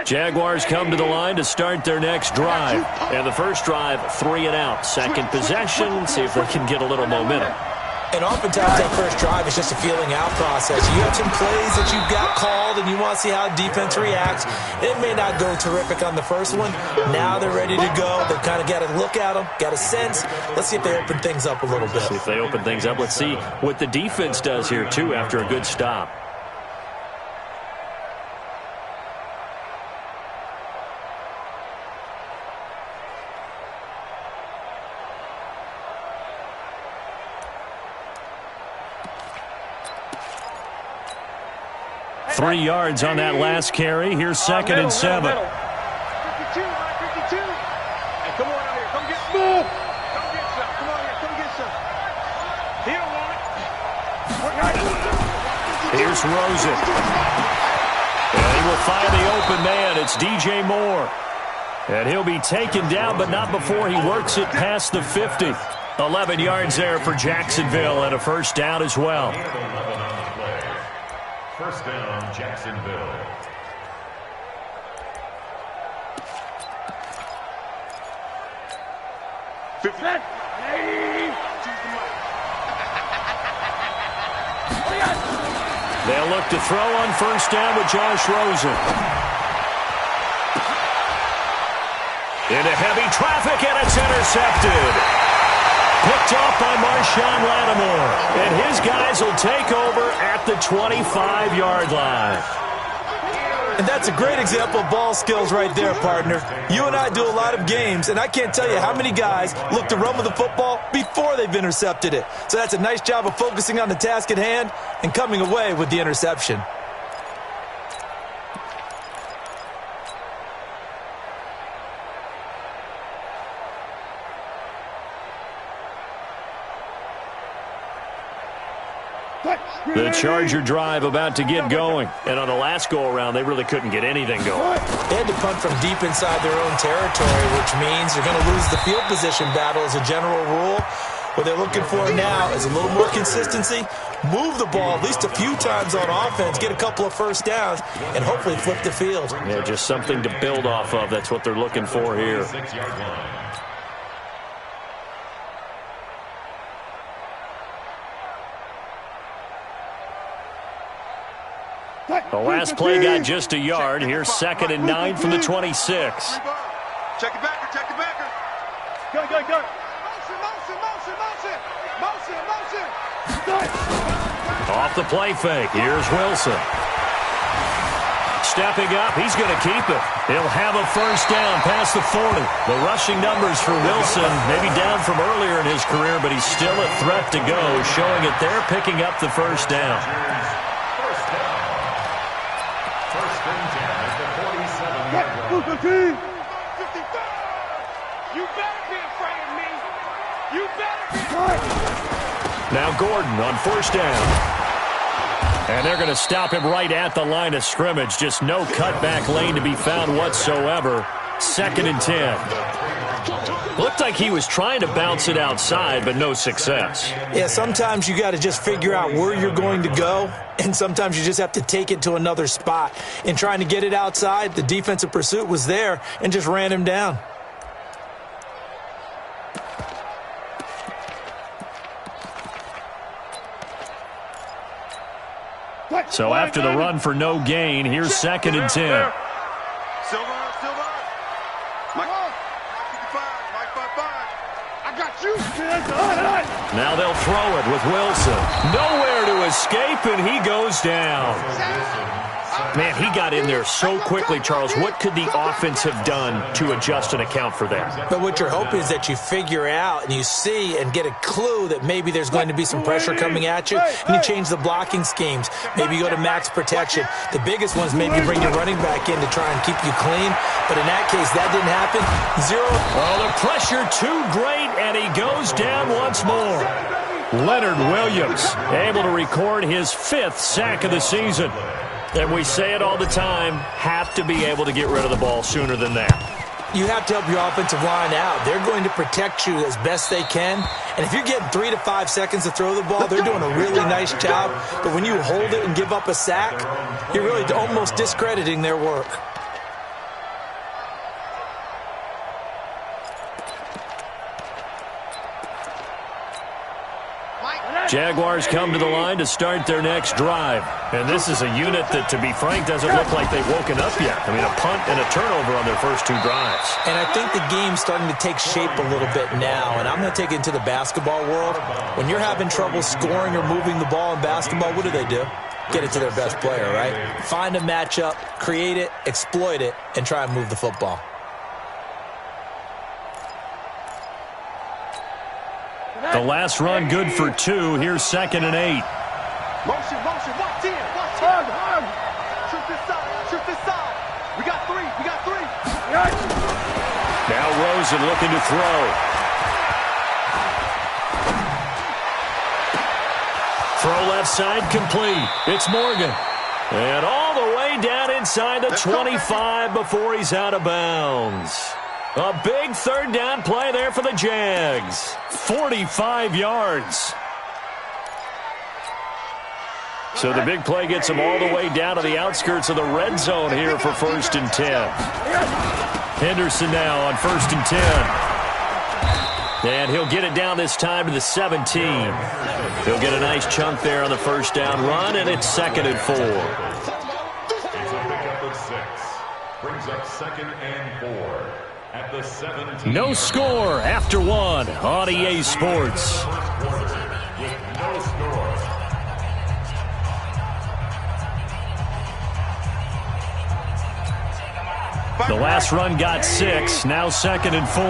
Jaguars come to the line to start their next drive. And the first drive, 3 and out. Second possession, see if they can get a little momentum. And oftentimes that first drive is just a feeling out process. You have some plays that you've got called and you want to see how defense reacts. It may not go terrific on the first one. Now they're ready to go. They've kind of got to look at them, got a sense. Let's see if they open things up a little bit. See if they open things up. Let's see what the defense does here, too, after a good stop. Three yards on that last carry. Here's second and 7. 52, 52. Hey, come on out here. Come get some. Come get some. Come on here. Come get some. He don't want it. Here's Rosen. And he will find the open man. It's DJ Moore. And he'll be taken down, but not before he works it past the 50. 11 yards there for Jacksonville and a first down as well. First down, Jacksonville. They'll look to throw on first down with Josh Rosen. Into heavy traffic, and it's intercepted. Picked off by Marshawn Lattimore. And his guys will take over at the 25-yard line. And that's a great example of ball skills right there, partner. You and I do a lot of games, and I can't tell you how many guys look to run with the football before they've intercepted it. So that's a nice job of focusing on the task at hand and coming away with the interception. The Charger drive about to get going. And on the last go-around, they really couldn't get anything going. They had to punt from deep inside their own territory, which means they're going to lose the field position battle as a general rule. What they're looking for now is a little more consistency, move the ball at least a few times on offense, get a couple of first downs, and hopefully flip the field. Yeah, just something to build off of. That's what they're looking for here. The last play got just a yard. Here's second and 9 from the 26. Check it backer, check it backer. Go. Motion. Off the play fake. Here's Wilson. Stepping up, he's going to keep it. He'll have a first down past the 40. The rushing numbers for Wilson, maybe down from earlier in his career, but he's still a threat to go, showing it there, picking up the first down. You better be afraid of me. You better be afraid. Now Gordon on first down. And they're going to stop him right at the line of scrimmage. Just no cutback lane to be found whatsoever. Second and 10. Looked like he was trying to bounce it outside, but no success. Yeah, sometimes you got to just figure out where you're going to go, and sometimes you just have to take it to another spot. In trying to get it outside, the defensive pursuit was there and just ran him down. So after the run for no gain, here's second and 10. Silver. Mike 55. I got you. Now they'll throw it with Wilson. Nowhere to escape, and he goes down. Man, he got in there so quickly, Charles. What could the offense have done to adjust and account for that? But what you're hoping is that you figure out and you see and get a clue that maybe there's going to be some pressure coming at you, and you change the blocking schemes. Maybe you go to max protection. The biggest ones maybe bring your running back in to try and keep you clean. But in that case, that didn't happen. Zero. Oh, the pressure too great, and he goes down once more. Leonard Williams able to record his 5th sack of the season. And we say it all the time, have to be able to get rid of the ball sooner than that. You have to help your offensive line out. They're going to protect you as best they can. And if you're getting 3 to 5 seconds to throw the ball, they're doing a really nice job. But when you hold it and give up a sack, you're really almost discrediting their work. Jaguars come to the line to start their next drive. And this is a unit that, to be frank, doesn't look like they've woken up yet. I mean, a punt and a turnover on their first 2 drives. And I think the game's starting to take shape a little bit now. And I'm going to take it into the basketball world. When you're having trouble scoring or moving the ball in basketball, what do? Get it to their best player, right? Find a matchup, create it, exploit it, and try and move the football. The last run good for 2. Here's 2nd and 8. Motion, watch in. Hug. Shoot this side. We got 3. Now Rosen looking to throw. Throw left side complete. It's Morgan. And all the way down inside the 25 before he's out of bounds. A big 3rd down play there for the Jags. 45 yards. So the big play gets him all the way down to the outskirts of the red zone here for 1st and 10. Henderson now on 1st and 10. And he'll get it down this time to the 17. He'll get a nice chunk there on the 1st down run, and it's 2nd and 4. It's a pickup of 6. Brings up 2nd and 4. At the 17. No score after 1 on EA Sports. With no score. The last run got 6. Now 2nd and 4.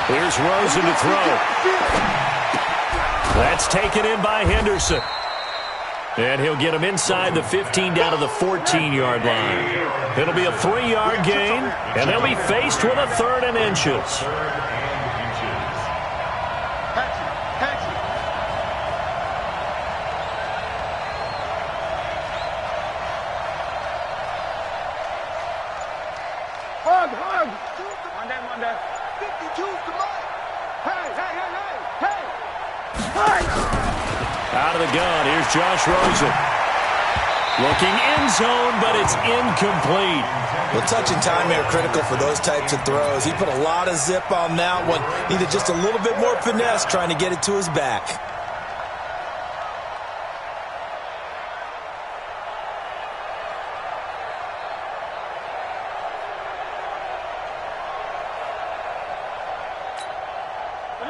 Here's Rosen to throw. That's taken in by Henderson. And he'll get him inside the 15 down to the 14-yard line. It'll be a 3-yard gain, and they'll be faced with a 3rd and inches. Hug. Monday. 52's the money. Hey. Out of the gun, here's Josh Rosen. Looking end zone, but it's incomplete. Well, touch and time are critical for those types of throws. He put a lot of zip on that one. Needed just a little bit more finesse trying to get it to his back.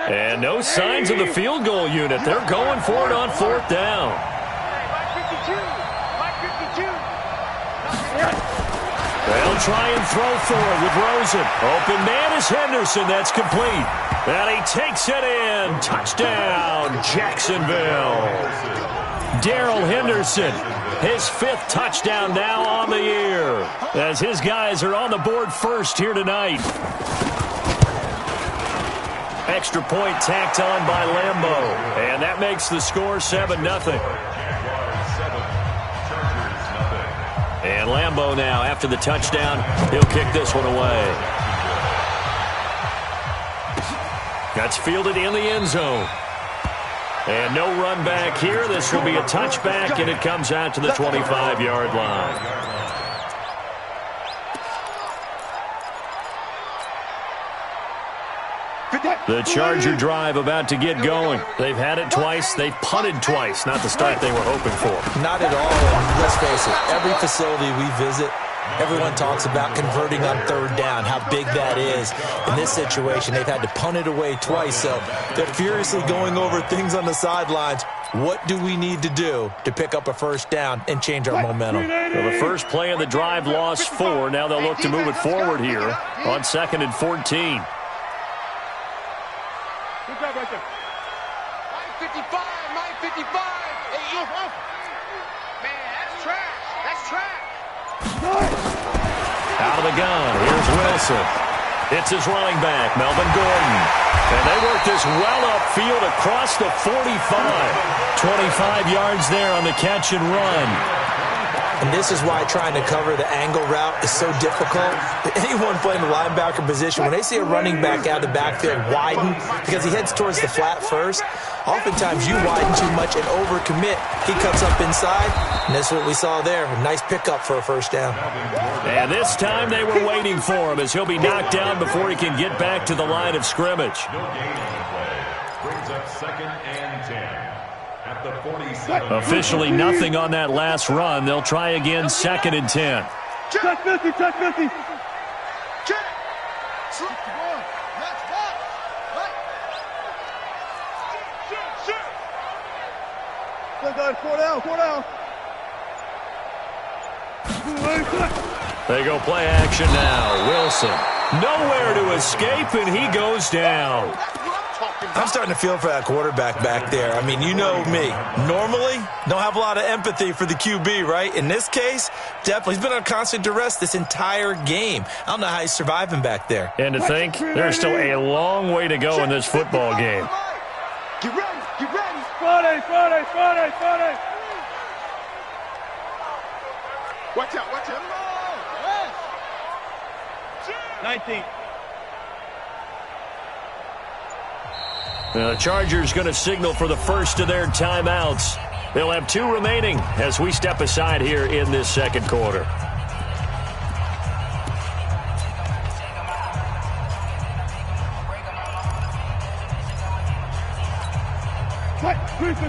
And no signs of the field goal unit. They're going for it on 4th down. They'll try and throw for it with Rosen. Open man is Henderson. That's complete. And he takes it in. Touchdown, Jacksonville. Darrell Henderson, his 5th touchdown now on the year, as his guys are on the board first here tonight. Extra point tacked on by Lambo, and that makes the score 7-0. And Lambo now, after the touchdown, he'll kick this one away. That's fielded in the end zone. And no run back here. This will be a touchback, and it comes out to the 25-yard line. The Charger drive about to get going. They've had it twice. They've punted twice. Not the start they were hoping for. Not at all. And let's face it, every facility we visit, everyone talks about converting on 3rd down, how big that is. In this situation, they've had to punt it away twice, so they're furiously going over things on the sidelines. What do we need to do to pick up a 1st down and change our momentum? Well, the first play of the drive lost 4. Now they'll look to move it forward here on 2nd and 14. Good job right there. 955. Hey, man, that's trash. Out of the gun, here's Wilson. It's his running back, Melvin Gordon. And they work this well upfield across the 45. 25 yards there on the catch and run. And this is why trying to cover the angle route is so difficult. Anyone playing the linebacker position, when they see a running back out of the backfield widen, because he heads towards the flat first, oftentimes you widen too much and overcommit. He cuts up inside, and that's what we saw there. A nice pickup for a first down. And this time they were waiting for him as he'll be knocked down before he can get back to the line of scrimmage. No gain on the play. Brings up 2nd and 10. At the 47. Officially nothing on that last run. They'll try again 2nd and 10. Check 50, check 50. Check. Slip the ball. Next box. Right. Shoot. 4 down, 4 down. They go play action now. Wilson. Nowhere to escape, and he goes down. I'm starting to feel for that quarterback back there. I mean, you know me. Normally, don't have a lot of empathy for the QB, right? In this case, definitely. He's been on constant duress this entire game. I don't know how he's surviving back there. And to think, there's still a long way to go in this football game. Get ready, get ready. Friday. Watch out, watch out. 19. The Chargers going to signal for the first of their timeouts. They'll have 2 remaining as we step aside here in this second quarter.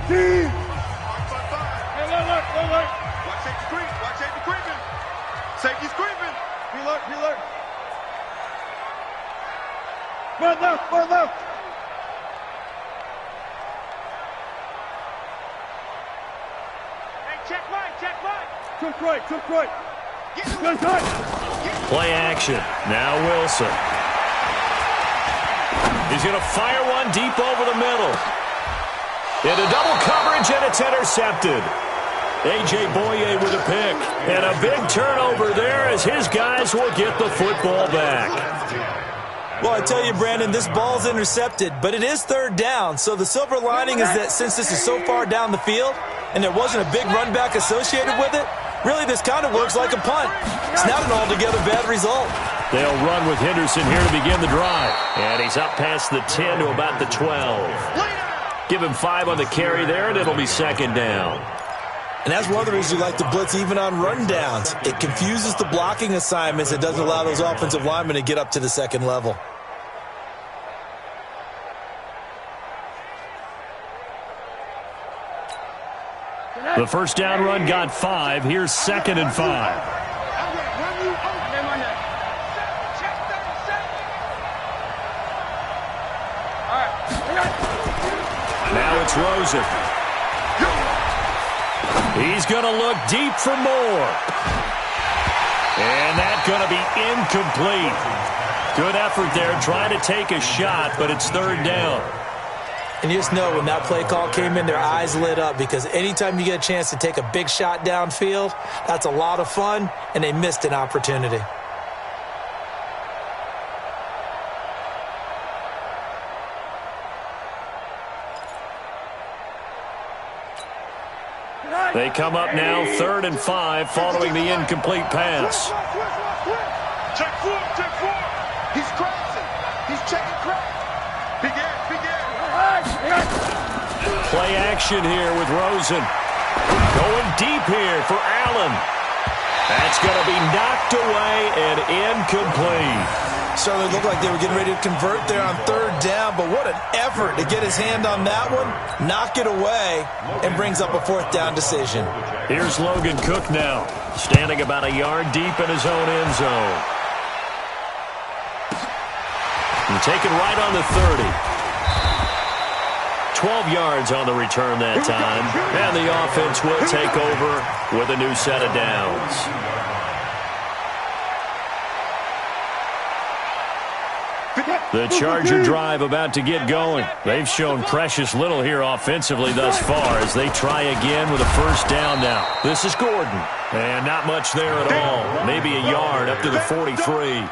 Hey, look. Watch safety creep. Watch safety creeping. Safety's creeping. Be alert. Run left. Hey, check right. Took right. Good touch. Play action. Now Wilson. He's going to fire one deep over the middle. Into double coverage, and it's intercepted. A.J. Boye with a pick. And a big turnover there as his guys will get the football back. Well, I tell you, Brandon, this ball's intercepted, but it is 3rd down. So the silver lining is that since this is so far down the field and there wasn't a big run back associated with it, really this kind of works like a punt. It's not an altogether bad result. They'll run with Henderson here to begin the drive. And he's up past the 10 to about the 12. Give him 5 on the carry there, and it'll be 2nd down. And that's one of the reasons you like to blitz even on rundowns. It confuses the blocking assignments. It doesn't allow those offensive linemen to get up to the 2nd level. The first down run got 5. Here's 2nd and 5. Now it's Rosen. He's going to look deep for more. And that's going to be incomplete. Good effort there trying to take a shot, but it's 3rd down. And you just know when that play call came in, their eyes lit up because anytime you get a chance to take a big shot downfield, that's a lot of fun, and they missed an opportunity. They come up now 3rd and 5 following the incomplete pass. Check 4. He's crossing. He's checking crack. Big air. Play action here with Rosen. Going deep here for Allen. That's going to be knocked away and incomplete. Certainly looked like they were getting ready to convert there on 3rd down, but what an effort to get his hand on that one, knock it away, and brings up a 4th down decision. Here's Logan Cook now, standing about a yard deep in his own end zone. And taken right on the 30. 12 yards on the return that time, and the offense will take over with a new set of downs. The Charger drive about to get going. They've shown precious little here offensively thus far as they try again with a first down now. This is Gordon. And not much there at all. Maybe a yard up to the 43.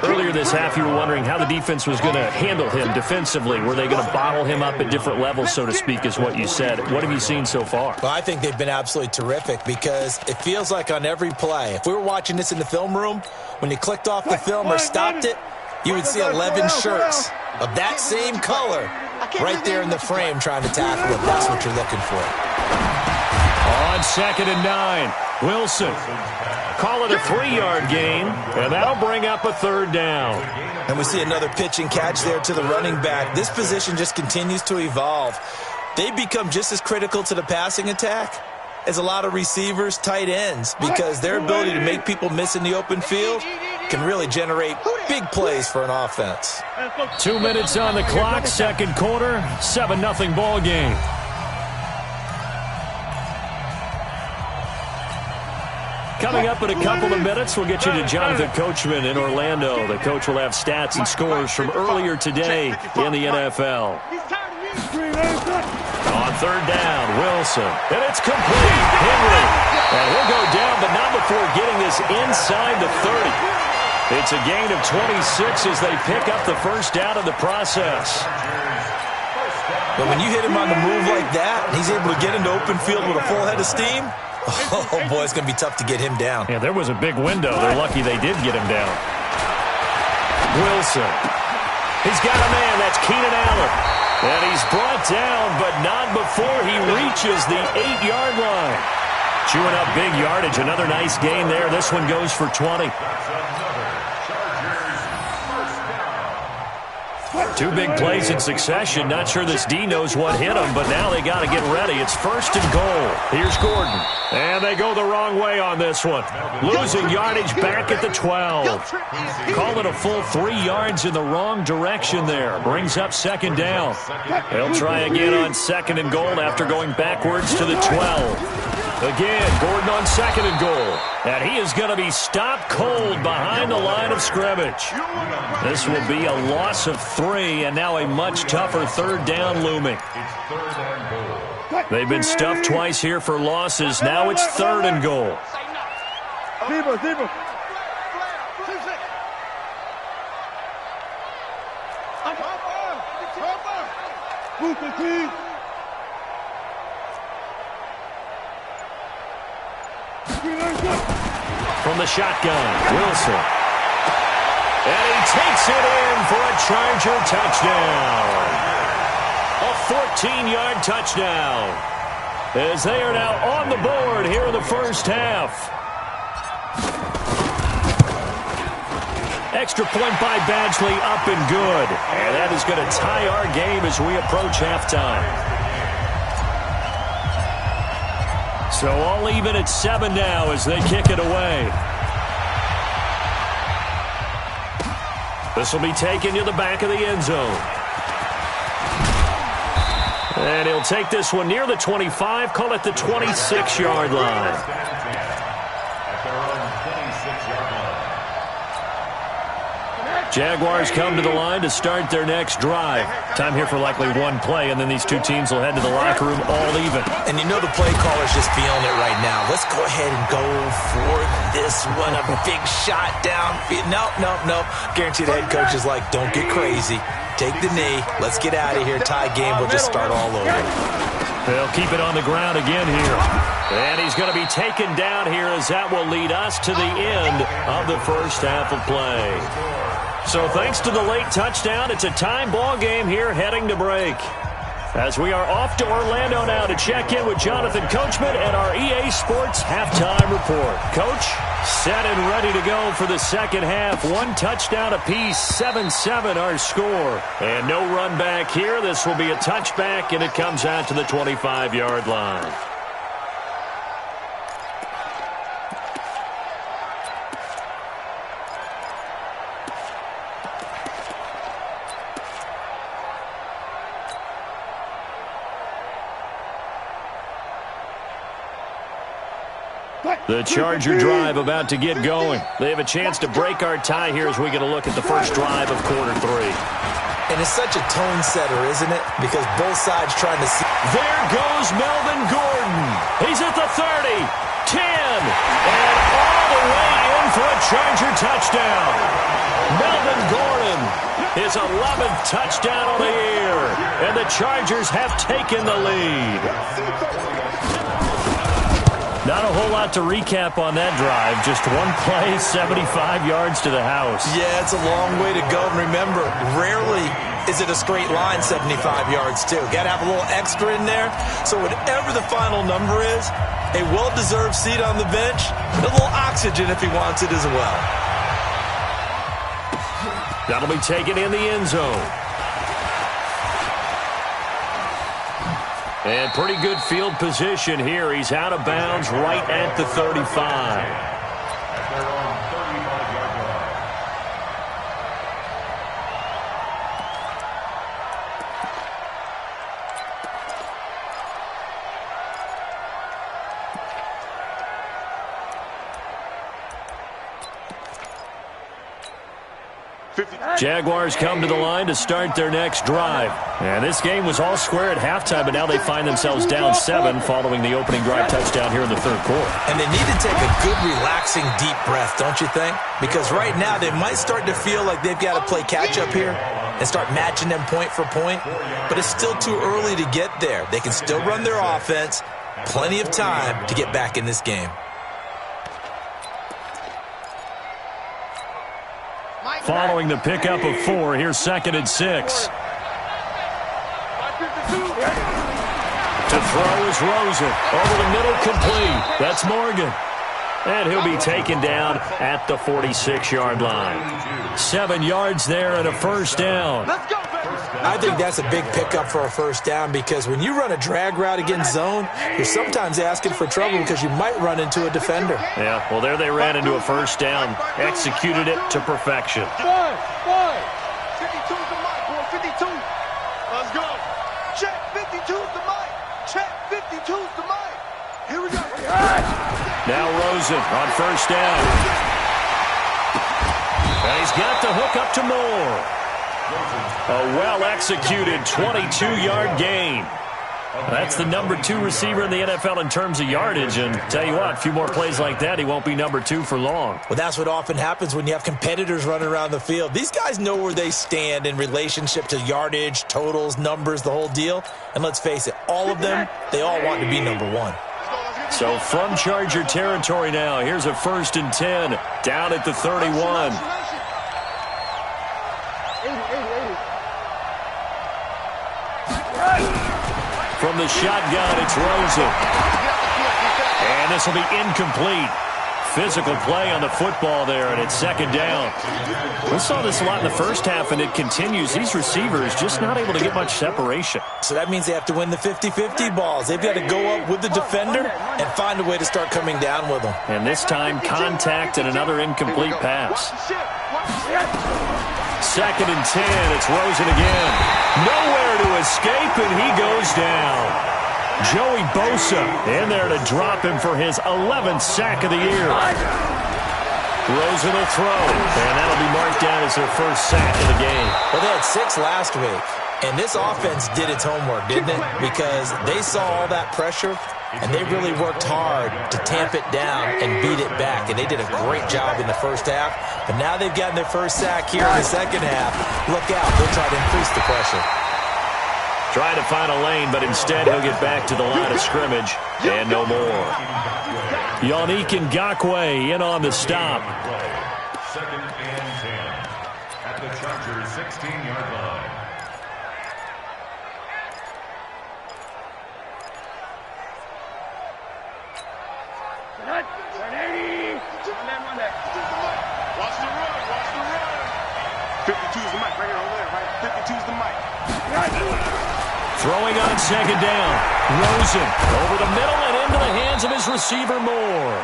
Earlier this half, you were wondering how the defense was going to handle him defensively. Were they going to bottle him up at different levels, so to speak, is what you said. What have you seen so far? Well, I think they've been absolutely terrific because it feels like on every play, if we were watching this in the film room, when you clicked off the film or stopped it, you would see 11 shirts of that same color right there in the frame trying to tackle it. That's what you're looking for. On 2nd and 9, Wilson. Call it a 3-yard gain, and that'll bring up a 3rd down. And we see another pitch and catch there to the running back. This position just continues to evolve. They become just as critical to the passing attack as a lot of receivers, tight ends, because their ability to make people miss in the open field can really generate big plays for an offense. 2 minutes on the clock, 2nd quarter, 7-0 ball game. Coming up in a couple of minutes, we'll get you to Jonathan Coachman in Orlando. The coach will have stats and scores from earlier today in the NFL. On 3rd down, Wilson. And it's complete. Henry. And he'll go down, but not before getting this inside the 30. It's a gain of 26 as they pick up the first down in the process. But when you hit him on the move like that, he's able to get into open field with a full head of steam, oh, boy, it's going to be tough to get him down. Yeah, there was a big window. They're lucky they did get him down. Wilson. He's got a man. That's Keenan Allen. And he's brought down, but not before he reaches the 8-yard line. Chewing up big yardage. Another nice gain there. This one goes for 20. 2 big plays in succession. Not sure this D knows what hit him, but now they got to get ready. It's 1st and goal. Here's Gordon. And they go the wrong way on this one. Losing yardage back at the 12. Call it a full 3 yards in the wrong direction there. Brings up 2nd down. They'll try again on 2nd and goal after going backwards to the 12. Again, Gordon on 2nd and goal. And he is going to be stopped cold behind the line of scrimmage. This will be a loss of 3, and now a much tougher 3rd down looming. They've been stuffed twice here for losses. Now it's 3rd and goal. From the shotgun, Wilson. And he takes it in for a Charger touchdown. A 14-yard touchdown. As they are now on the board here in the first half. Extra point by Badgley, up and good. And that is going to tie our game as we approach halftime. So all even at 7 now as they kick it away. This will be taken to the back of the end zone. And he'll take this one near the 25, call it the 26-yard line. Jaguars come to the line to start their next drive. Time here for likely one play, and then these two teams will head to the locker room all even. And you know the play caller's just feeling it right now. Let's go ahead and go for this one. A big shot downfield. Nope. Guarantee the head coach is like, don't get crazy. Take the knee. Let's get out of here. Tie game. We'll just start all over. They'll keep it on the ground again here. And he's going to be taken down here as that will lead us to the end of the first half of play. So thanks to the late touchdown, it's a time ball game here heading to break. As we are off to Orlando now to check in with Jonathan Coachman and our EA Sports halftime report. Coach, set and ready to go for the second half. 1 touchdown apiece, 7-7 our score. And no run back here. This will be a touchback, and it comes out to the 25-yard line. The Charger drive about to get going. They have a chance to break our tie here as we get a look at the first drive of quarter 3. And it's such a tone setter, isn't it? Because both sides trying to see. There goes Melvin Gordon. He's at the 30, 10, and all the way in for a Charger touchdown. Melvin Gordon, his 11th touchdown on the year, and the Chargers have taken the lead. Not a whole lot to recap on that drive. Just one play, 75 yards to the house. Yeah, it's a long way to go. And remember, rarely is it a straight line 75 yards, too. Got to have a little extra in there. So whatever the final number is, a well-deserved seat on the bench, and a little oxygen if he wants it as well. That'll be taken in the end zone. And pretty good field position here. He's out of bounds right at the 35. Jaguars come to the line to start their next drive. And this game was all square at halftime, but now they find themselves down 7 following the opening drive touchdown here in the third quarter. And they need to take a good, relaxing, deep breath, don't you think? Because right now they might start to feel like they've got to play catch-up here and start matching them point for point. But it's still too early to get there. They can still run their offense. Plenty of time to get back in this game. Following the pickup of 4, here's 2nd and 6. To throw is Rosen. Over the middle, complete. That's Morgan. And he'll be taken down at the 46-yard line. 7 yards there and a first down. Let's go, baby. I think that's a big pickup for a first down because when you run a drag route against zone, you're sometimes asking for trouble because you might run into a defender. Yeah, well, there they ran into a first down. Executed it to perfection. 52's the mic, boy. 52. Let's go. Check 52's the mic. Check 52's the mic. Here we go. Now Rosen on first down. And he's got the hook up to Moore. A well-executed 22-yard gain. That's the number 2 receiver in the NFL in terms of yardage. And tell you what, a few more plays like that, he won't be number 2 for long. Well, that's what often happens when you have competitors running around the field. These guys know where they stand in relationship to yardage, totals, numbers, the whole deal. And let's face it, all of them, they all want to be number 1. So from Charger territory now, here's a 1st and 10 down at the 31. From the shotgun, it's Rosen. And this will be incomplete. Physical play on the football there, and it's 2nd down. We saw this a lot in the first half, and it continues. These receivers just not able to get much separation. So that means they have to win the 50-50 balls. They've got to go up with the defender and find a way to start coming down with them. And this time, contact and another incomplete pass. 2nd and 10. It's Rosen again. Nowhere to escape, and he goes down. Joey Bosa in there to drop him for his 11th sack of the year. Rosen will throw, and that'll be marked down as their first sack of the game. Well, they had 6 last week, and this offense did its homework, didn't it? Because they saw all that pressure, and they really worked hard to tamp it down and beat it back, and they did a great job in the first half. But now they've gotten their first sack here in the second half. Look out, they'll try to increase the pressure. Trying to find a lane, but instead he'll get back to the line of scrimmage and no more. Yannick Ngakoue in on the stop. 2nd and 10 at the Chargers' 16-yard line. Watch the run. Watch the run. 52's the mic. Right here over there, right? 52's the mic. Throwing on 2nd down. Rosen over the middle and into the hands of his receiver Moore.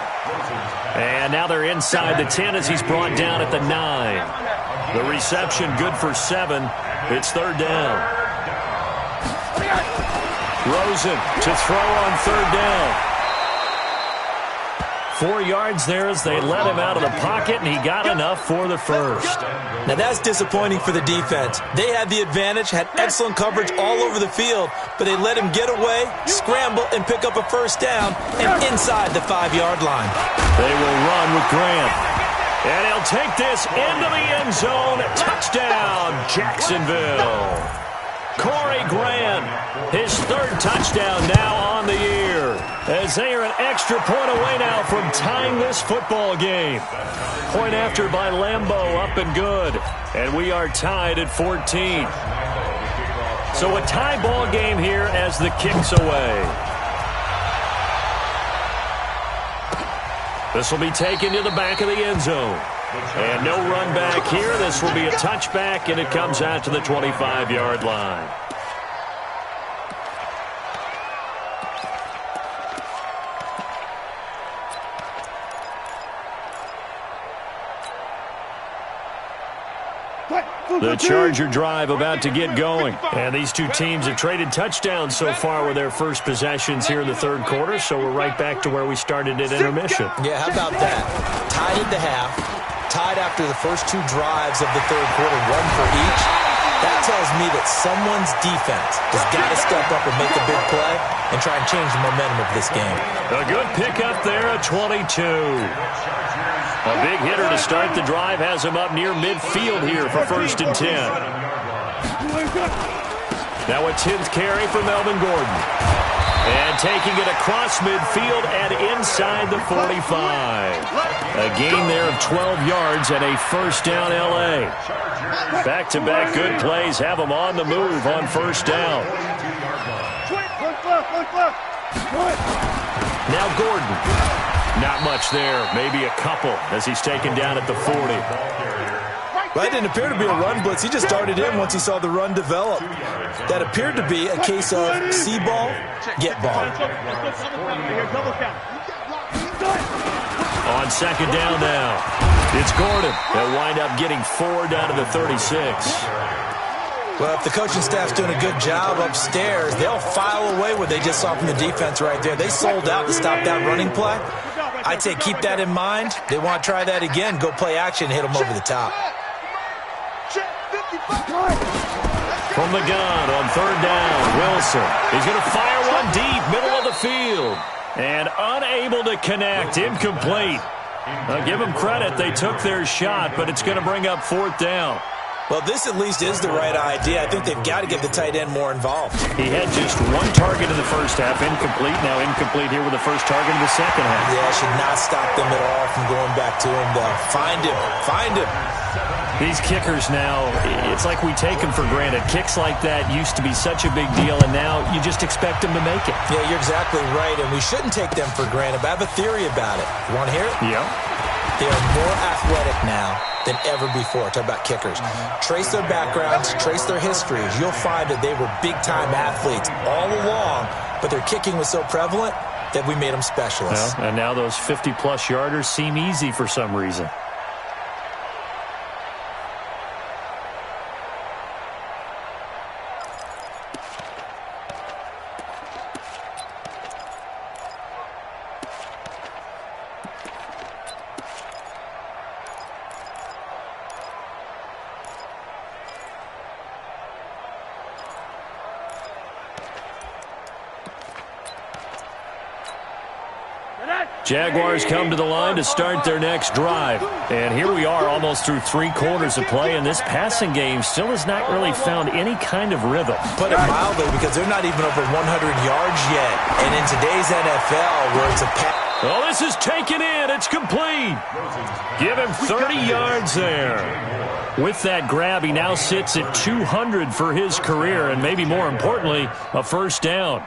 And now they're inside the 10 as he's brought down at the 9. The reception good for 7. It's 3rd down. Rosen to throw on 3rd down. 4 yards there as they let him out of the pocket, and he got enough for the first. Now that's disappointing for the defense. They had the advantage, had excellent coverage all over the field, but they let him get away, scramble, and pick up a first down and inside the 5-yard line. They will run with Grant. And he'll take this into the end zone. Touchdown, Jacksonville. Corey Grant, his 3rd touchdown now on the year, as they are an extra point away now from tying this football game. Point after by Lambeau, up and good, and we are tied at 14. So a tie ball game here as the kick's away. This will be taken to the back of the end zone. And no run back here. This will be a touchback, and it comes out to the 25-yard line. The Charger drive about to get going. And these two teams have traded touchdowns so far with their first possessions here in the 3rd quarter, so we're right back to where we started at intermission. Yeah, how about that? Tied at the half, tied after the first 2 drives of the 3rd quarter, 1 for each. That tells me that someone's defense has got to step up and make a big play and try and change the momentum of this game. A good pickup there at 22. A big hitter to start the drive has him up near midfield here for 1st and 10. Now a 10th carry for Melvin Gordon. And taking it across midfield and inside the 45. A gain there of 12 yards and a first down L.A. Back-to-back good plays have them on the move on first down. Now Gordon. Not much there, maybe a couple as he's taken down at the 40. Well, it didn't appear to be a run blitz. He just darted in once he saw the run develop. That appeared to be a case of see ball, get ball. On second down now, it's Gordon. They'll wind up getting 4 down to the 36. Well, if the coaching staff's doing a good job upstairs, they'll file away what they just saw from the defense right there. They sold out to stop that running play. I'd say keep that in mind. They want to try that again, go play action, hit them over the top. From the gun on 3rd down, Wilson. He's going to fire one deep, middle of the field. And unable to connect, incomplete. I'll give them credit, they took their shot, but it's going to bring up 4th down. Well, this at least is the right idea. I think they've got to get the tight end more involved. He had just 1 target in the first half, incomplete. Now incomplete here with the first target in the second half. Yeah, should not stop them at all from going back to him, though. Find him. These kickers now, it's like we take them for granted. Kicks like that used to be such a big deal, and now you just expect them to make it. Yeah, you're exactly right, and we shouldn't take them for granted, but I have a theory about it. You want to hear it? Yeah. They are more athletic now than ever before. Talk about kickers. Trace their backgrounds, trace their histories. You'll find that they were big-time athletes all along, but their kicking was so prevalent that we made them specialists. Well, and now those 50-plus yarders seem easy for some reason. Jaguars come to the line to start their next drive. And here we are almost through 3 quarters of play, and this passing game still has not really found any kind of rhythm. Put it mildly, because they're not even over 100 yards yet. And in today's NFL, where it's a pass. Oh, this is taken in. It's complete. Give him 30 yards there. With that grab, he now sits at 200 for his career, and maybe more importantly, a first down.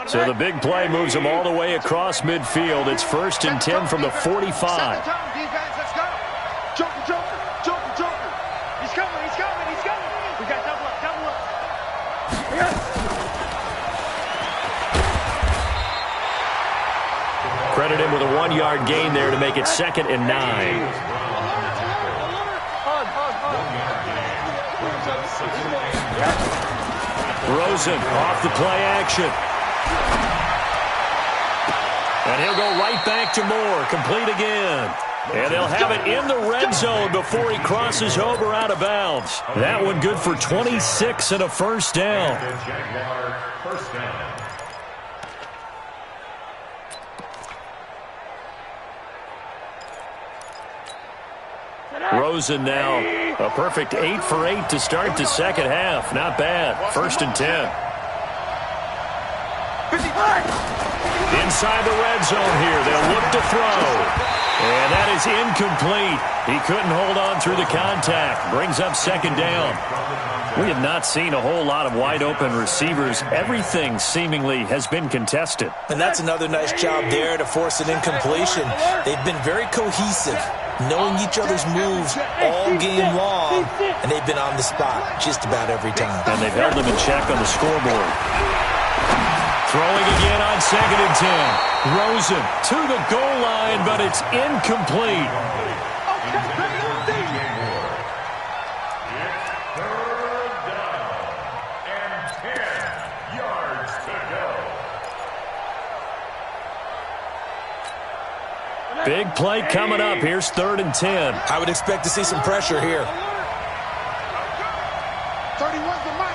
So the big play moves him all the way across midfield. It's 1st and 10 from the 45. Defense, let's go. Joker. He's coming. We got double up. Credit him with a 1-yard gain there to make it 2nd and 9. Rosen off the play action. And he'll go right back to Moore. Complete again. And they'll have it in the red zone before he crosses over out of bounds. That one good for 26 and a first down. First down. Rosen now a perfect 8 for 8 to start the second half. Not bad. 1st and 10. Inside the red zone here. They'll look to throw. And that is incomplete. He couldn't hold on through the contact. Brings up 2nd down. We have not seen a whole lot of wide-open receivers. Everything seemingly has been contested. And that's another nice job there to force an incompletion. They've been very cohesive, knowing each other's moves all game long, and they've been on the spot just about every time. And they've held them in check on the scoreboard. Throwing again on 2nd and 10. Rosen to the goal line, but it's incomplete. Big play coming up. Here's 3rd and 10. I would expect to see some pressure here. 31's the mic.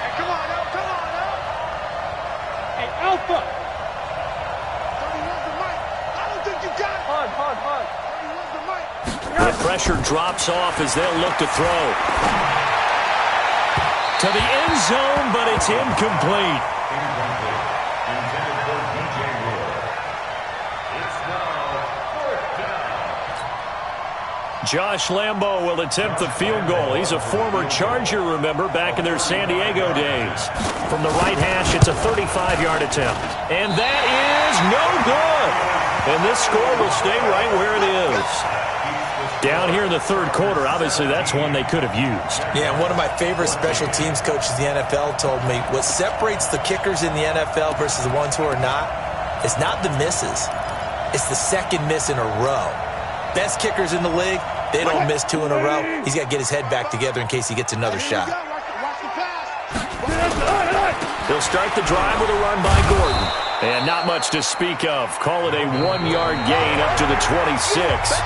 Hey, come on, El. Come on, El. Hey, Alpha. 31's the mic. I don't think you got it. Hard. 31's the mic. The pressure drops off as they'll look to throw. To the end zone, but it's incomplete. Josh Lambo will attempt the field goal. He's a former Charger, remember, back in their San Diego days. From the right hash, it's a 35-yard attempt. And that is no good. And this score will stay right where it is. Down here in the 3rd quarter, obviously that's one they could have used. Yeah, one of my favorite special teams coaches in the NFL told me what separates the kickers in the NFL versus the ones who are not is not the misses. It's the second miss in a row. Best kickers in the league, they don't miss 2 in a row. He's got to get his head back together in case he gets another shot. He'll start the drive with a run by Gordon. And not much to speak of. Call it a 1-yard gain up to the 26.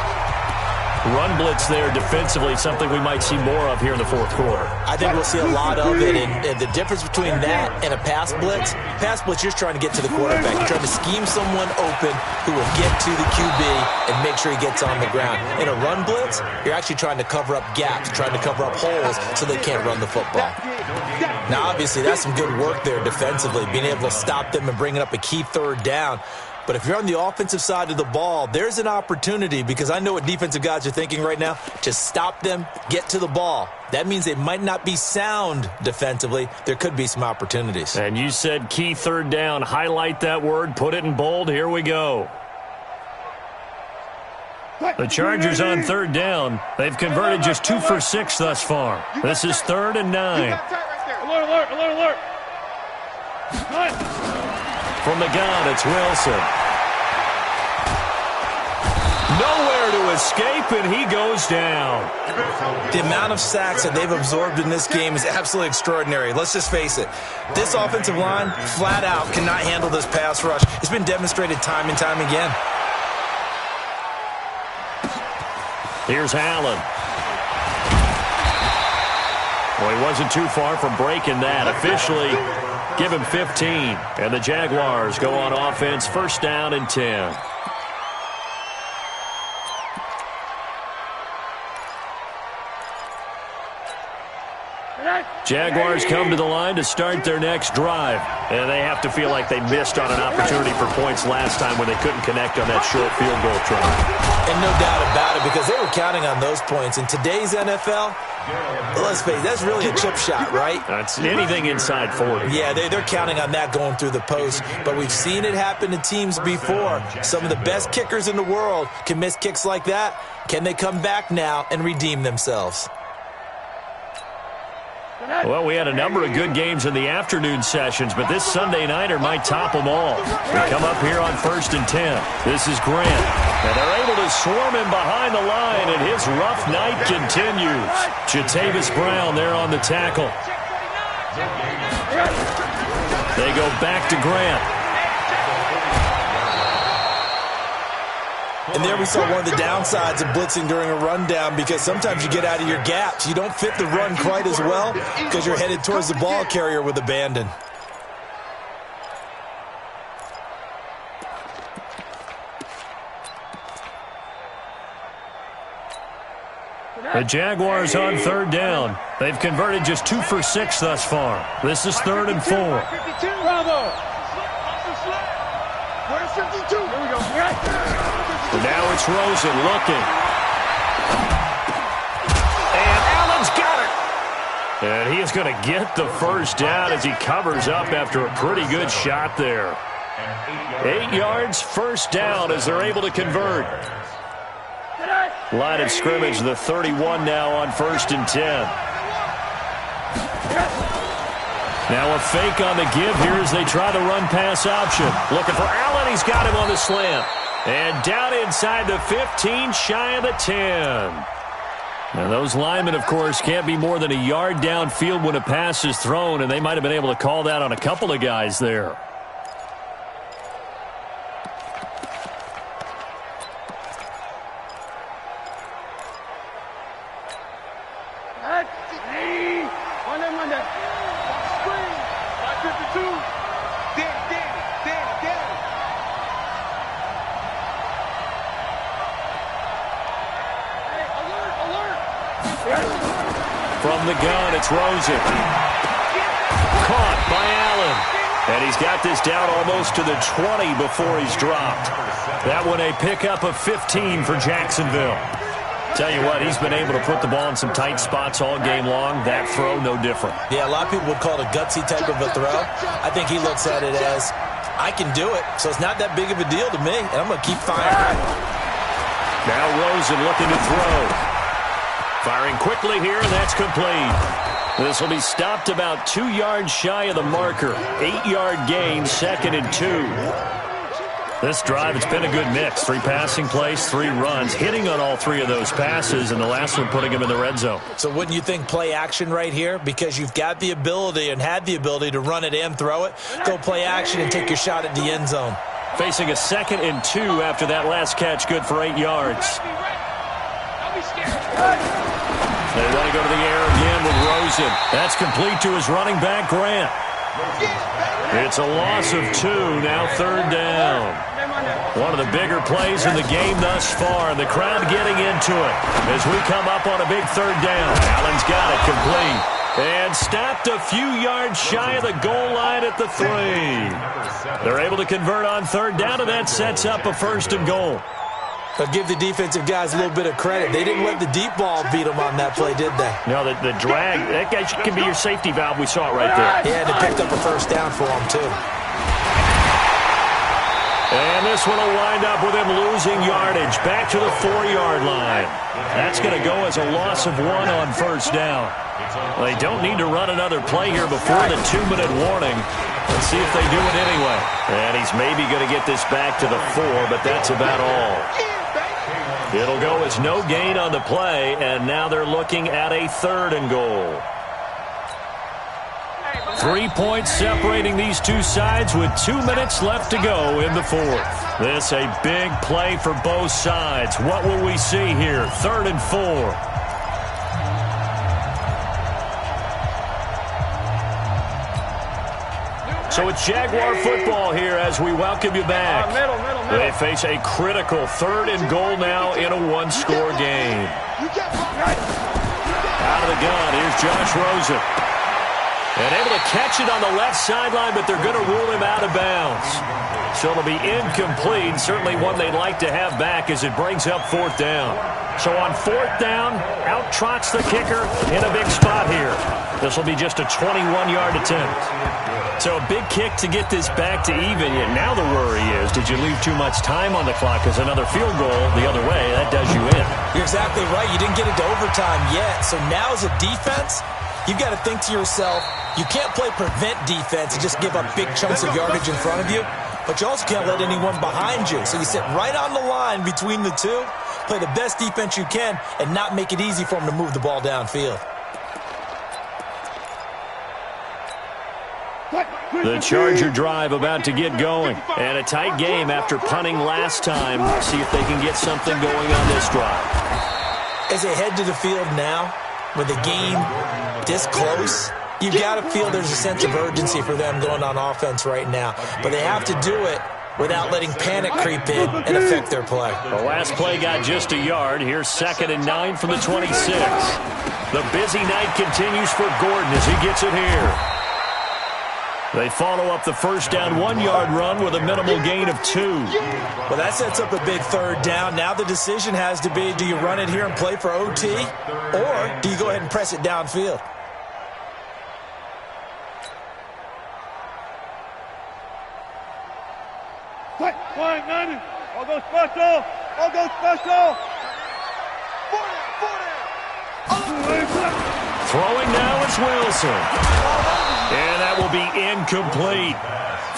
Run blitz there defensively, something we might see more of here in the 4th quarter. I think we'll see a lot of it, and the difference between that and a pass blitz, you're just trying to get to the quarterback. You're trying to scheme someone open who will get to the QB and make sure he gets on the ground. In a run blitz, you're actually trying to cover up gaps, trying to cover up holes so they can't run the football. Now, obviously, that's some good work there defensively, being able to stop them and bringing up a key 3rd down. But if you're on the offensive side of the ball, there's an opportunity, because I know what defensive guys are thinking right now, to stop them, get to the ball. That means they might not be sound defensively. There could be some opportunities. And you said key 3rd down. Highlight that word. Put it in bold. Here we go. The Chargers on 3rd down. They've converted just 2 for 6 thus far. This is 3rd and 9. Alert. From the gun, it's Wilson. Nowhere to escape, and he goes down. The amount of sacks that they've absorbed in this game is absolutely extraordinary. Let's just face it. This offensive line, flat out, cannot handle this pass rush. It's been demonstrated time and time again. Here's Allen. Well, he wasn't too far from breaking that. Officially, give him 15. And the Jaguars go on offense, 1st down and 10. Jaguars come to the line to start their next drive. And they have to feel like they missed on an opportunity for points last time when they couldn't connect on that short field goal try. And no doubt about it, because they were counting on those points. In today's NFL, let's face it, that's really a chip shot, right? That's anything inside 40. Yeah, they're counting on that going through the post. But we've seen it happen to teams before. Some of the best kickers in the world can miss kicks like that. Can they come back now and redeem themselves? Well, we had a number of good games in the afternoon sessions, but this Sunday nighter might top them all. We come up here on 1st and 10. This is Grant, and they're able to swarm him behind the line, and his rough night continues. Jatavis Brown there on the tackle. They go back to Grant. And there we saw one of the downsides of blitzing during a rundown, because sometimes you get out of your gaps. You don't fit the run quite as well because you're headed towards the ball carrier with abandon. The Jaguars on third down. They've converted just 2 for 6 thus far. This is 3rd and 4. Bravo. Where's 52? Here we go. Now it's Rosen looking. And Allen's got it. And he is going to get the first down as he covers up after a pretty good shot there. 8 yards, first down as they're able to convert. Line of scrimmage, the 31 now on 1st and 10. Now a fake on the give here as they try the run-pass option. Looking for Allen. He's got him on the slant. And down inside the 15, shy of the 10. Now those linemen, of course, can't be more than a yard downfield when a pass is thrown, and they might have been able to call that on a couple of guys there. From the gun, it's Rosen. Caught by Allen. And he's got this down almost to the 20 before he's dropped. That one a pickup of 15 for Jacksonville. Tell you what, he's been able to put the ball in some tight spots all game long. That throw, no different. Yeah, a lot of people would call it a gutsy type of a throw. I think he looks at it as, I can do it, so it's not that big of a deal to me, and I'm going to keep firing. Now Rosen looking to throw. Firing quickly here, and that's complete. This will be stopped about 2 yards shy of the marker. 8-yard gain, 2nd and 2. This drive, it's been a good mix. 3 passing plays, 3 runs, hitting on all 3 of those passes, and the last one putting him in the red zone. So wouldn't you think play action right here? Because you've got the ability and had the ability to run it and throw it. Go play action and take your shot at the end zone. Facing a 2nd and 2 after that last catch, good for 8 yards. They want to go to the air again with Rosen. That's complete to his running back, Grant. It's a loss of 2, now 3rd down. One of the bigger plays in the game thus far. The crowd getting into it as we come up on a big 3rd down. Allen's got it complete. And stopped a few yards shy of the goal line at the 3. They're able to convert on 3rd down, and that sets up a 1st and goal. I'll give the defensive guys a little bit of credit. They didn't let the deep ball beat them on that play, did they? No, the drag, that guy can be your safety valve. We saw it right there. Yeah, they picked up a 1st down for him, too. And this one will wind up with him losing yardage back to the 4-yard line. That's going to go as a loss of 1 on 1st down. They don't need to run another play here before the 2-minute warning. Let's see if they do it anyway. And he's maybe going to get this back to the 4, but that's about all. It'll go as no gain on the play, and now they're looking at a 3rd and goal. 3 points separating these two sides with 2 minutes left to go in the 4th. This a big play for both sides. What will we see here? 3rd and 4. So it's Jaguar football here as we welcome you back. They face a critical 3rd and goal now in a 1-score game. Out of the gun, here's Josh Rosen. And able to catch it on the left sideline, but they're going to rule him out of bounds. So it'll be incomplete, certainly one they'd like to have back as it brings up 4th down. So on 4th down, out trots the kicker in a big spot here. This will be just a 21-yard attempt. So a big kick to get this back to even. Yet now the worry is, did you leave too much time on the clock? Because another field goal the other way, that does you in. You're exactly right. You didn't get into overtime yet. So now as a defense, you've got to think to yourself, you can't play prevent defense and just give up big chunks of yardage in front of you. But you also can't let anyone behind you. So you sit right on the line between the two, play the best defense you can, and not make it easy for them to move the ball downfield. The Charger drive about to get going. And a tight game after punting last time. See if they can get something going on this drive. As they head to the field now, with the game this close, you've got to feel there's a sense of urgency for them going on offense right now. But they have to do it without letting panic creep in and affect their play. The last play got just a yard. Here's 2nd and 9 from the 26. The busy night continues for Gordon as he gets it here. They follow up the first down 1-yard run with a minimal gain of 2. Well, that sets up a big 3rd down. Now the decision has to be, do you run it here and play for OT, or do you go ahead and press it downfield? Flying 90. I'll go special. I'll go special. 40. Throwing now is Wilson. And that will be incomplete.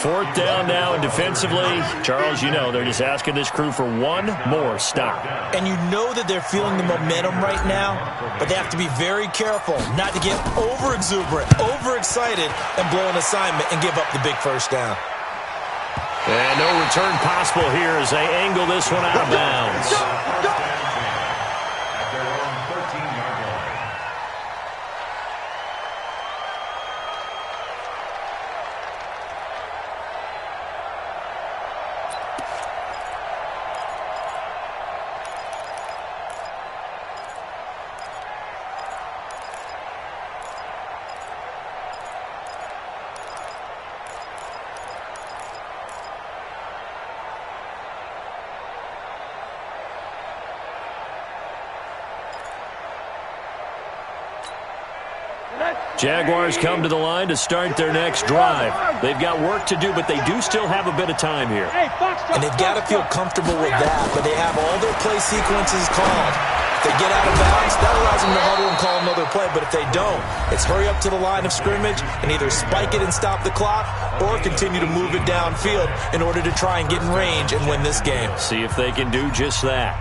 4th down now, and defensively, Charles, you know, they're just asking this crew for one more stop. And you know that they're feeling the momentum right now, but they have to be very careful not to get over-exuberant, overexcited, and blow an assignment and give up the big 1st down. And no return possible here as they angle this one out of bounds. Jaguars come to the line to start their next drive. They've got work to do, but they do still have a bit of time here. And they've got to feel comfortable with that, but they have all their play sequences called. If they get out of bounds, that allows them to huddle and call another play, but if they don't, it's hurry up to the line of scrimmage and either spike it and stop the clock or continue to move it downfield in order to try and get in range and win this game. See if they can do just that.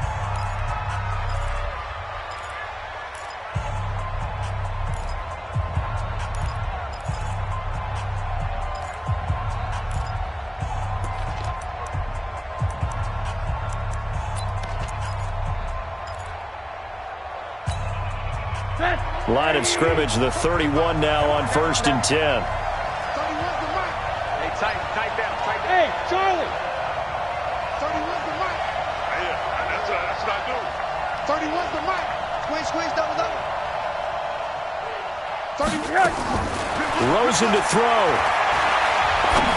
Line of scrimmage, the 31 now on 1st and 10. Hey, tight down. Hey, Charlie. 31's the mic. Yeah, that's what I do. 31's the mic. Squeeze, double. 31. Rosen to throw.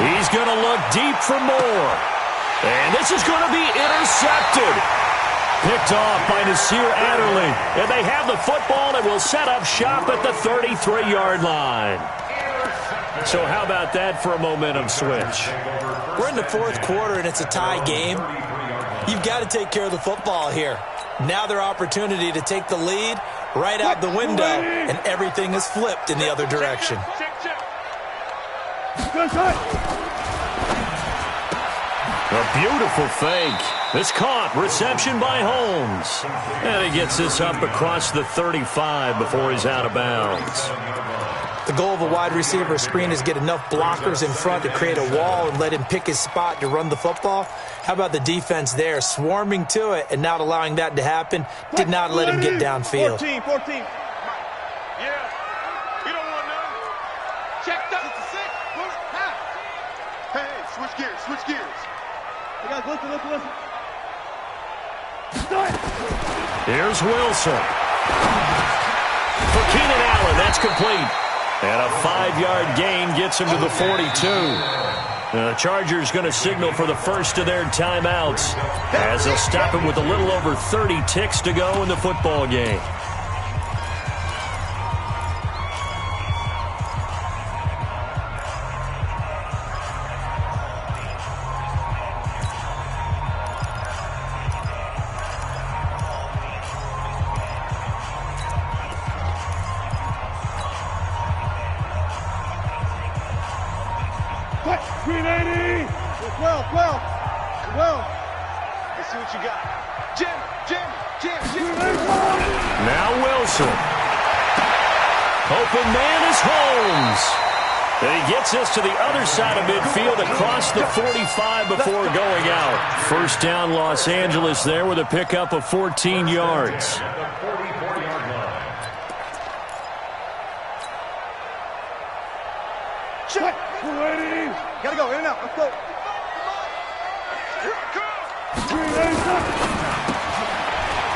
He's going to look deep for more. And this is going to be intercepted. Picked off by Nasir Adderley. And they have the football and will set up shop at the 33-yard line. So how about that for a momentum switch? We're in the 4th quarter and it's a tie game. You've got to take care of the football here. Now their opportunity to take the lead right out the window, and everything is flipped in the other direction. A beautiful fake. It's caught. Reception by Holmes. And he gets this up across the 35 before he's out of bounds. The goal of a wide receiver screen is get enough blockers in front to create a wall and let him pick his spot to run the football. How about the defense there, swarming to it and not allowing that to happen? Did not let him get downfield. 14. Yeah. You don't want none. Checked up. It's a 6. Hey, switch gears. You guys, listen. Here's Wilson. For Keenan Allen, that's complete. And a 5-yard gain gets him to the 42. The Chargers going to signal for the first of their timeouts as they'll stop him with a little over 30 ticks to go in the football game. Well. Let's see what you got. Jim. Now Wilson. Open man is Holmes. And he gets this to the other side of midfield across the 45 before going out. First down, Los Angeles there with a pickup of 14 yards. At the 44-yard line. Check. Gotta go. In and out. Let's go.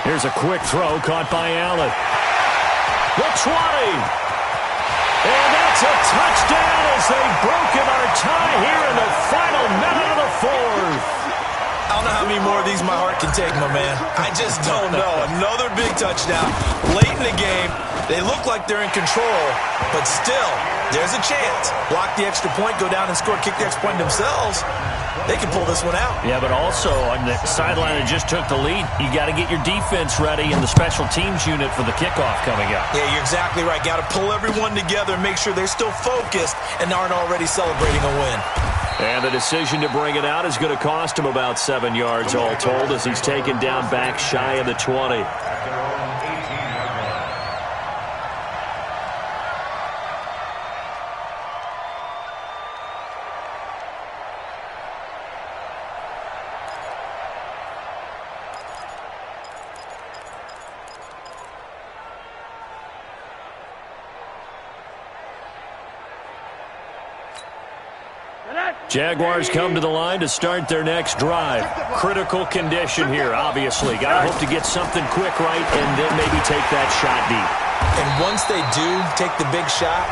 Here's a quick throw caught by Allen. The 20. And that's a touchdown as they've broken our tie here in the final minute of the fourth. I don't know how many more of these my heart can take, my man. I just don't know. Another big touchdown late in the game. They look like they're in control, but still, there's a chance. Block the extra point, go down and score, kick the extra point themselves. They can pull this one out. Yeah, but also on the sideline that just took the lead, you got to get your defense ready and the special teams unit for the kickoff coming up. Yeah, you're exactly right. Got to pull everyone together and make sure they're still focused and aren't already celebrating a win. And the decision to bring it out is going to cost him about 7 yards all told as he's taken down back shy of the 20. Jaguars come to the line to start their next drive. Critical condition here, obviously. Got to hope to get something quick right and then maybe take that shot deep. And once they do take the big shot,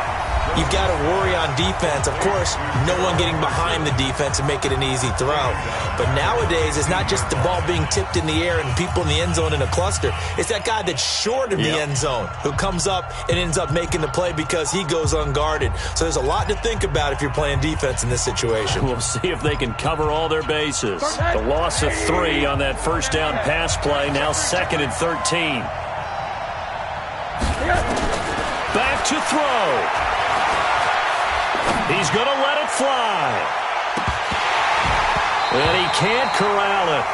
you've got to worry on defense. Of course, no one getting behind the defense and make it an easy throw. But nowadays, it's not just the ball being tipped in the air and people in the end zone in a cluster. It's that guy that's short of the end zone who comes up and ends up making the play because he goes unguarded. So there's a lot to think about if you're playing defense in this situation. We'll see if they can cover all their bases. The loss of 3 on that first down pass play, now 2nd and 13. Back to throw. He's going to let it fly. And he can't corral it.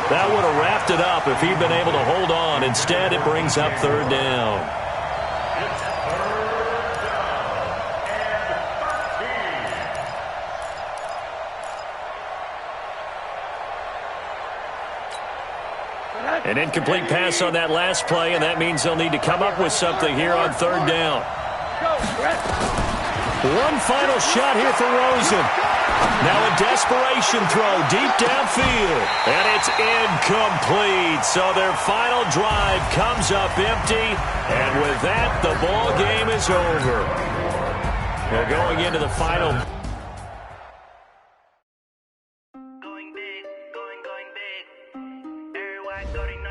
That would have wrapped it up if he'd been able to hold on. Instead, it brings up 3rd down. It's 3rd down and 13. An incomplete pass on that last play, and that means they'll need to come up with something here on 3rd down. One final shot here for Rosen. Now a desperation throw deep downfield. And it's incomplete. So their final drive comes up empty. And with that, the ball game is over. They're going into the final. Going big, going big. Everywhere I go, they know